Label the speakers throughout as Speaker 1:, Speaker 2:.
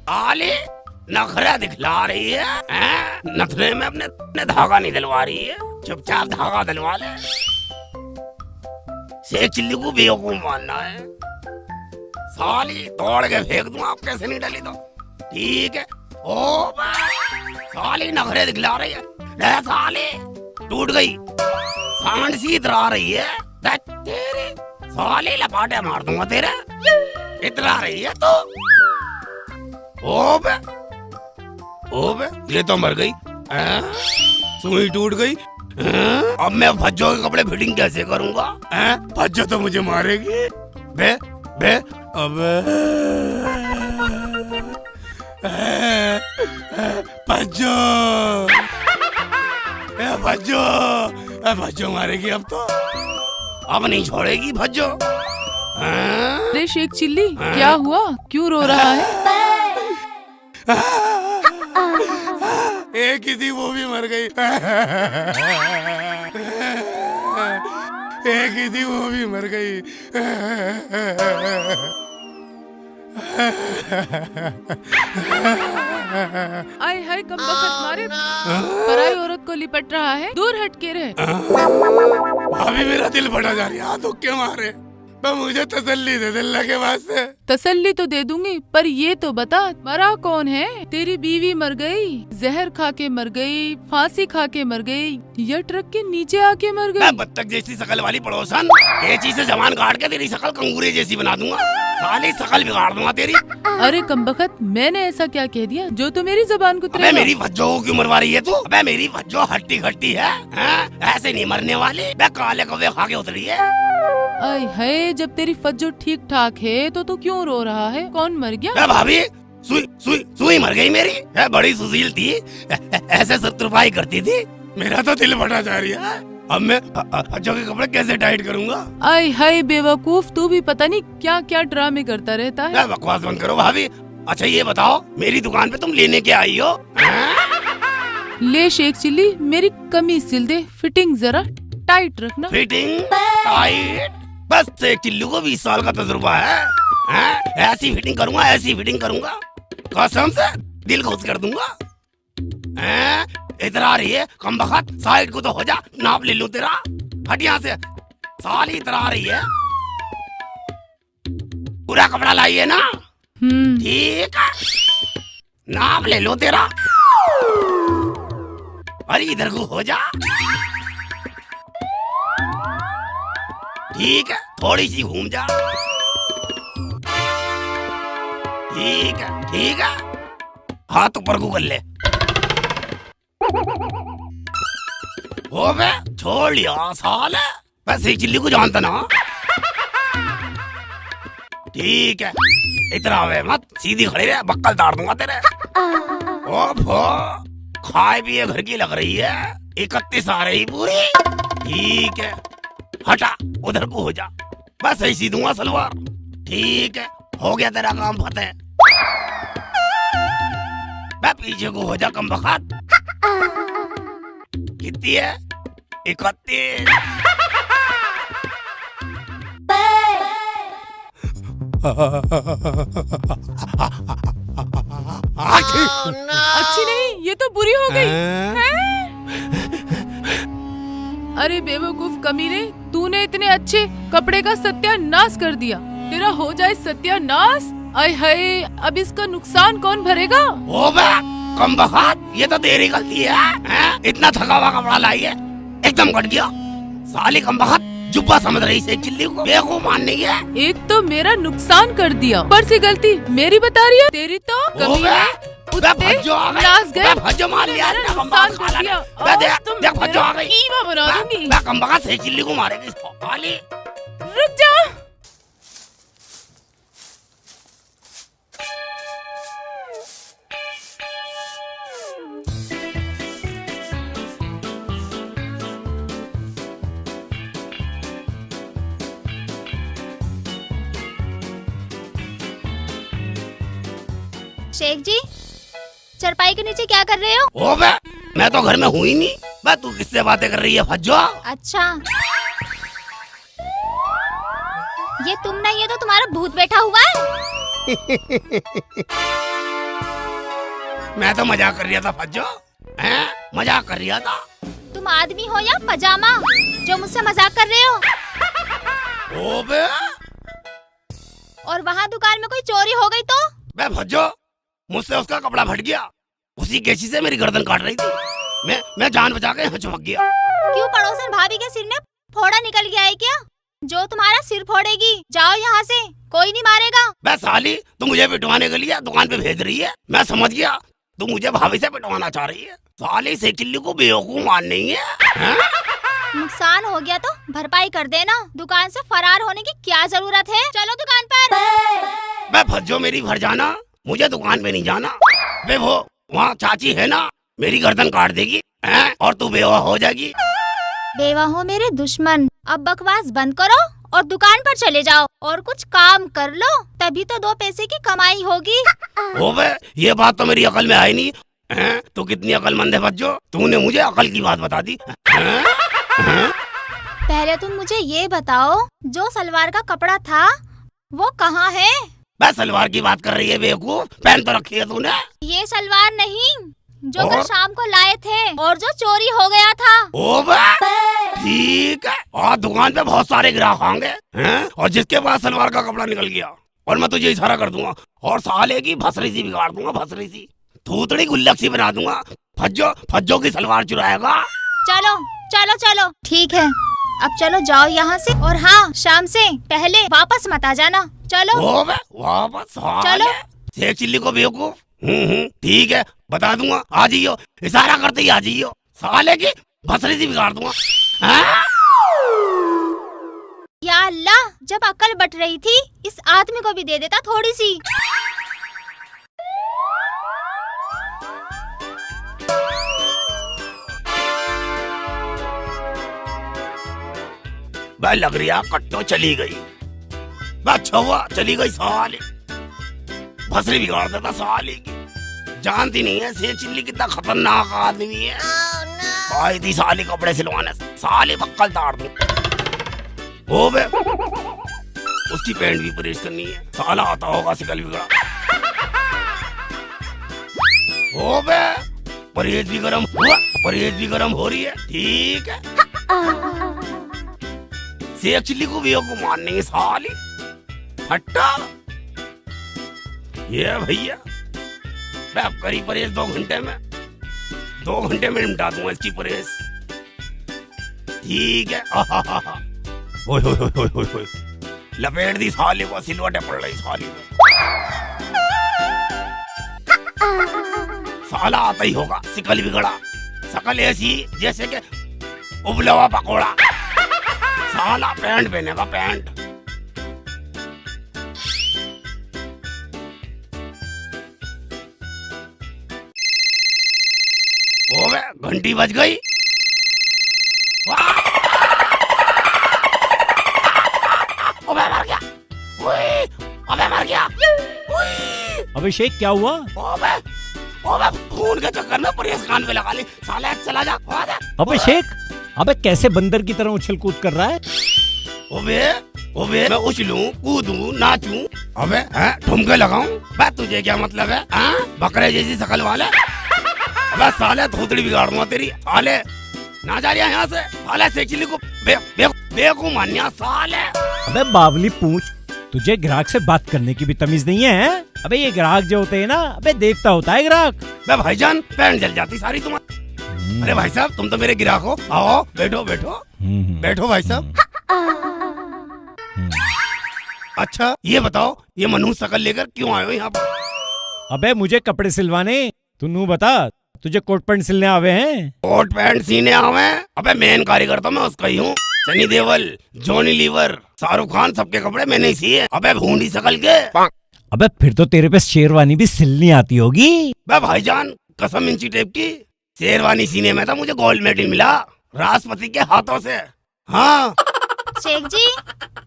Speaker 1: साले नखरा दिखला रही है, नथने में अपने धागा नहीं दिलवा रही है। चुपचाप धागा दिलवा ले। शेख चिल्ली को बेवकूफ मानना है। साली तोड़ के फेंक दूं, आप कैसे नहीं डली तो ठीक है। ओ साली नखरे दिखला रही है। साली टूट गई, सांड सी इतरा रही है। तेरे साले लपाटे मार दूंगा तेरे। इतरा रही है तो ओबे ये तो मर गई। सुई टूट गई। अब मैं भज्जो के कपड़े फिटिंग कैसे करूंगा? भज्जो तो मुझे मारेगी। बे बे अबे भज्जो भज्जो भज्जो मारेगी अब तो। अब नहीं छोड़ेगी भज्जो।
Speaker 2: अरे शेख चिल्ली क्या हुआ, क्यों रो रहा है?
Speaker 1: एक ही थी वो भी मर गई। एक ही थी वो भी मर गई।
Speaker 2: आय हाय कमबख्त मारे, पराई औरत को लिपट रहा है, दूर हट के रहे।
Speaker 1: भाभी मेरा दिल फटा जा रही है, तो क्यों मारे? तो मुझे तसल्ली दे दिल के वास्ते।
Speaker 2: तसल्ली तो दे दूंगी, पर ये तो बता मरा कौन है? तेरी बीवी मर गई, जहर खा के मर गई, फांसी खा के मर गई, या ट्रक के नीचे आके मर गई?
Speaker 1: बत्तख जैसी शकल वाली पड़ोसन, ये चीज से जबान काट के तेरी शकल कंगूरे जैसी बना दूंगा। साली शकल बिगाड़ दूंगा तेरी।
Speaker 2: अरे कमबख्त, मैंने ऐसा क्या कह दिया जो तू मेरी जबान को
Speaker 1: अबे मेरी भज्जो को क्यों मरवा रही है तू? अबे मेरी भज्जो हट्टी खट्टी है, ऐसे नहीं मरने वाली। बे काले कौवे खा के उतरी है।
Speaker 2: आय हाय, जब तेरी फज्जो ठीक ठाक है तो तू क्यों रो रहा है? कौन मर गया?
Speaker 1: भाभी सुई मर गई मेरी। बड़ी सुशील थी, ऐसे शत्रुपाई करती थी। मेरा तो दिल फटा जा रही है। अब मैं भज्जो के कपड़े कैसे टाइट करूंगा?
Speaker 2: आय हाय बेवकूफ, तू भी पता नहीं क्या क्या ड्रामे करता रहता है।
Speaker 1: बकवास बंद करो भाभी। अच्छा ये बताओ, मेरी दुकान पे तुम लेने क्या आई हो?
Speaker 2: ले शेख चिल्ली, मेरी कमीज सिल दे, फिटिंग जरा टाइट रखना।
Speaker 1: Fitting tight? बस शेख चिल्लू को 20 साल का तजुर्बा है। ऐसी फिटिंग करूंगा, ऐसी फिटिंग करूंगा, कसम से दिल खुश कर दूंगा। इतरा रही है कमबख्त, साइड को तो हो जा, नाप ले लूं तेरा। हट यहाँ से। साली इतरा रही है। पूरा कपड़ा लाइए ना? ठीक है, नाप ले लो तेरा। अरे इधर को हो जा। ठीक है, थोड़ी सी घूम जा। ठीक है, हाथ ऊपर को कर ले। हो बे, छोड़ लिया साल है। वैसे चिल्ली को जानता ना। ठीक है, इतना वे मत, सीधी खड़ी रहे, बक्कल ताड़ दूंगा तेरे। ओफो, खाए पिए घर की लग रही है। 31 आ रही पूरी। ठीक है, हटा, उधर को हो जा। बस ऐसी दूंगा सलवार। ठीक है, हो गया तेरा काम फतेह। मैं पीछे को हो जा कमबख्त। कितनी है? 31।
Speaker 2: अच्छी नहीं, ये तो बुरी हो गई। अरे बेवकूफ कमीने, तूने इतने अच्छे कपड़े का सत्यानाश कर दिया। तेरा हो जाए सत्यानाश। आय हाय, अब इसका नुकसान कौन भरेगा?
Speaker 1: ओ बे कमबख्त, ये तो तेरी गलती है। इतना थका हुआ कपड़ा लाई है, एकदम कट गया। साली कमबख्त, जुब्बा समझ रही से चिल्ली को बेवकूफ मानने की है।
Speaker 2: एक तो मेरा नुकसान कर दिया, ऊपर से गलती मेरी बता रही है। तेरी तो कमीने, नाच गए,
Speaker 1: भज्जो मार लिया,
Speaker 2: नुकसान कर दिया।
Speaker 1: देख भज्जो आ गई।
Speaker 2: कीमा बना दूंगी।
Speaker 1: कमबख्त से चिल्ली को मारेगी।
Speaker 2: रुक जा।
Speaker 3: शेख जी, चरपाई के नीचे क्या कर रहे हो?
Speaker 1: ओ बे, मैं तो घर में हूँ ही नहीं। बे तू किससे बातें कर रही है भज्जो?
Speaker 3: अच्छा, ये तुम नहीं है तो तुम्हारा भूत बैठा हुआ है।
Speaker 1: मैं तो मजाक कर रहा था फज्जो, हैं? मजाक कर रहा था।
Speaker 3: तुम आदमी हो या पजामा जो मुझसे मजाक कर रहे हो?
Speaker 1: ओबे
Speaker 3: और वहाँ दुकान में कोई चोरी हो गई तो?
Speaker 1: बे फज्जो, मुझसे उसका कपड़ा फट गया, उसी कैची से मेरी गर्दन काट रही थी, मैं जान बचा के यहाँ चिपक गया।
Speaker 3: क्यों पड़ोसन भाभी के सिर में फोड़ा निकल गया है क्या? जो तुम्हारा सिर फोड़ेगी, जाओ यहाँ से, कोई नहीं मारेगा।
Speaker 1: बे साली, तू मुझे पिटवाने के लिए दुकान पे भेज रही है, मैं समझ गया तू मुझे भाभी से पिटवाना चाह रही है। साली से चिल्ली को बेवकूफ मान नहीं है?
Speaker 3: नुकसान हो गया तो भरपाई कर देना, दुकान से फरार होने की क्या जरूरत है? चलो दुकान पर।
Speaker 1: बे फज्जो मेरी भर जाना, मुझे दुकान पे नहीं जाना। बे वो वहाँ चाची है ना, मेरी गर्दन काट देगी, हैं? और तू बेवा हो जाएगी।
Speaker 3: बेवा हो मेरे दुश्मन, अब बकवास बंद करो और दुकान पर चले जाओ और कुछ काम कर लो, तभी तो 2 पैसे की कमाई होगी।
Speaker 1: ओबे ये बात तो मेरी अकल में आई नहीं। हैं? तू कितनी अकलमंद है बच्चो, तूने मुझे अकल की बात बता दी। हैं? हैं?
Speaker 3: पहले तुम मुझे ये बताओ, जो सलवार का कपड़ा था वो कहाँ है?
Speaker 1: बस सलवार की बात कर रही है बेवकूफ, पहन तो रखी है तूने।
Speaker 3: ये सलवार नहीं जो
Speaker 1: और?
Speaker 3: कल शाम को लाए थे और जो चोरी हो गया था।
Speaker 1: ओबे ठीक है, और दुकान पे बहुत सारे ग्राहक होंगे, हैं? और जिसके पास सलवार का कपड़ा निकल गया और मैं तुझे इशारा कर दूंगा और साले की भसरी सी बिगाड़ दूंगा, भसरी सी थूतड़ी गुल्लक सी बना दूंगा। फज्जो की सलवार चुराएगा।
Speaker 3: चलो चलो चलो ठीक है, अब चलो जाओ यहाँ से, और हाँ शाम से पहले वापस मत आ जाना। चलो।
Speaker 1: ओबे वापस
Speaker 3: चलो।
Speaker 1: शेख चिल्ली को बेवकूफ। ठीक है, बता दूंगा, आ जाइयो, इशारा करते ही आ जाइयो, साले की भसरी सी बिगाड़ दूंगा। हाँ?
Speaker 3: या अल्लाह, जब अकल बट रही थी इस आदमी को भी दे देता थोड़ी सी।
Speaker 1: भाई लग रही है कट्टो चली गई, अच्छा हुआ चली गई, साले भसरी बिगाड़ देता साले की। जानती नहीं है शेख चिल्ली कितना खतरनाक आदमी है। आई थी साली कपड़े सिलवाने, साली बक्कल ताड़ दूं। हो बे उसकी पैंट भी परेश करनी है, साला आता होगा सिकल बिगड़ा। हो बे परहेज भी गरम हुआ, परहेज भी गरम हो रही है। ठीक है, शेख चिल्ली को भी को मारने की साली हट्टा। ये भैया मैं अब करी परहेज 2 घंटे में, 2 घंटे में निपटा दूंगा इसकी परहेज। ठीक है, ओए ओए ओए ओए ओए, लपेट दी साली को, सिलवटें पड़ रही साली को। साला आता ही होगा सिकल बिगड़ा, सकल ऐसी जैसे कि उबला हुआ पकोड़ा। साला पैंट पहनेगा, पैंट। ओबे घंटी बज गई। ओबे मर गया, अबे मर गया।
Speaker 4: अभिषेक क्या हुआ?
Speaker 1: ओबे खून के चक्कर में परहेज कान पे लगा ली, साले चला जा।
Speaker 4: अभिषेक, अबे कैसे बंदर की तरह उछल कूद कर रहा है?
Speaker 1: ओबे मैं उछलूं, कूदूं, नाचूं, अबे हैं ठुमके लगाऊं? बे तुझे क्या मतलब है? बकरे जैसी शकल वाले। अबे साले थोतड़ी बिगाड़ दूंगा तेरी, साले ना जा रहा यहाँ से, साले शेख चिल्ली को बेवकूफ मानिया साले।
Speaker 4: अबे बावली पूंछ, तुझे ग्राहक से बात करने की भी तमीज नहीं है? अबे ये ग्राहक जो होते हैं ना, अबे देवता होता है ग्राहक।
Speaker 1: बे भाईजान पैंट जल जाती सारी तुम्हारी। अरे भाई साहब तुम तो मेरे ग्राहक हो, आओ बैठो बैठो बैठो भाई साहब। अच्छा ये बताओ, ये मनहूस शकल लेकर क्यों आए हो यहाँ पर?
Speaker 4: अबे मुझे कपड़े सिलवाने, तू नू बता, तुझे कोट पैंट सिलने आवे हैं?
Speaker 1: कोट पैंट सीने आवे? अबे मेन कारीगर तो मैं उसका ही हूँ, सनी देओल, जॉनी लीवर, शाहरुख खान, सबके कपड़े मैंने ही सिए। अबे भूंडी शकल के।
Speaker 4: अबे फिर तो तेरे पे शेरवानी भी सिलनी आती होगी।
Speaker 1: बे भाईजान कसम इंची टेप की, शेरवानी सीने में तो मुझे गोल्ड मेडल मिला राष्ट्रपति के हाथों से। हाँ
Speaker 3: शेख जी,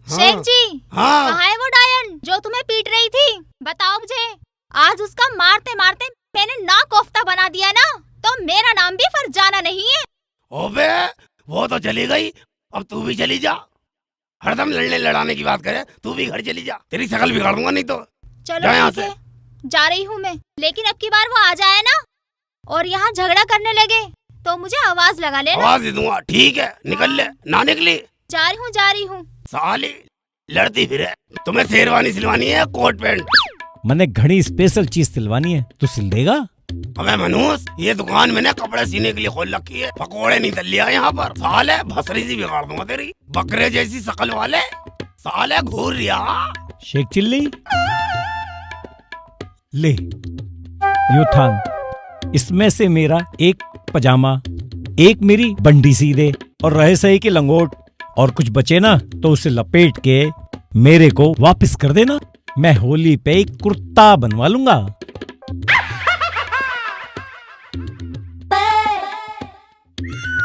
Speaker 3: शेख जी,
Speaker 1: हाँ
Speaker 3: कहाँ है वो डायन जो तुम्हें पीट रही थी? बताओ मुझे। आज उसका मारते मारते मैंने नाक कोफ्ता बना दिया ना, तो मेरा नाम भी फरजाना नहीं है।
Speaker 1: ओबे वो तो चली गई, अब तू भी चली जा। हरदम लड़ने लड़ाने की बात करे, तू भी घर चली जा, तेरी शकल बिगाड़ दूंगा नहीं तो।
Speaker 3: चलो
Speaker 1: जा यहाँ
Speaker 3: ठीक है, जा रही हूँ मैं, लेकिन अब की बार वो आ जाए ना और यहाँ झगड़ा करने लगे तो मुझे आवाज लगा लेना।
Speaker 1: आवाज दे दूंगा, ठीक है? निकल ले। ना निकली
Speaker 3: जा रही हूँ।
Speaker 1: साली लड़ती फिरे। तुम्हें शेरवानी सिलवानी है, कोट पैंट?
Speaker 4: मैंने घड़ी स्पेशल चीज सिलवानी है, तू सिल देगा?
Speaker 1: अबे मनूस, ये दुकान मैंने कपड़े सीने के लिए खोल रखी है, पकोड़े नहीं तल लिया यहाँ पर। साले भसरी सी बिगाड़ दूंगा तेरी, बकरे जैसी शकल वाले। साले घूर रिया।
Speaker 4: शेख चिल्ली ले, यो थान, इसमें से मेरा एक पजामा, एक मेरी बंडी सी दे, और रहे सही की लंगोट, और कुछ बचे ना तो उसे लपेट के मेरे को वापस कर देना। मैं होली पे एक कुर्ता बनवा लूंगा।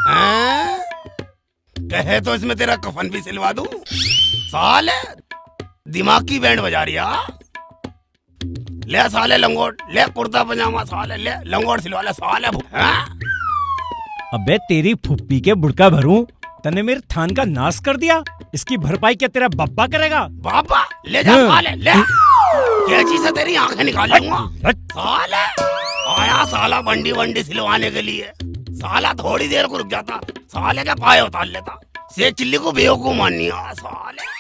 Speaker 1: हैं? कहे तो इसमें तेरा कफन भी सिलवा दूं। साले दिमाग की बैंड बजा रिया। ले साले लंगोट, ले कुर्ता पजामा, साले ले लंगोट सिलवा ले साले। हैं?
Speaker 4: अबे तेरी फुप्पी के बुड़का भरूं, तने मेरे थान का नाश कर दिया। इसकी भरपाई क्या तेरा बब्बा करेगा?
Speaker 1: बाबा ले जा साले, ले कैची से तेरी आंखें निकाल लूंगा। साले आया साला बंडी वंडी सिलवाने के लिए। साला थोड़ी देर को रुक जाता, साले के पाए उतार लेता। से चिल्ली को बेवकूफ माननी है साले।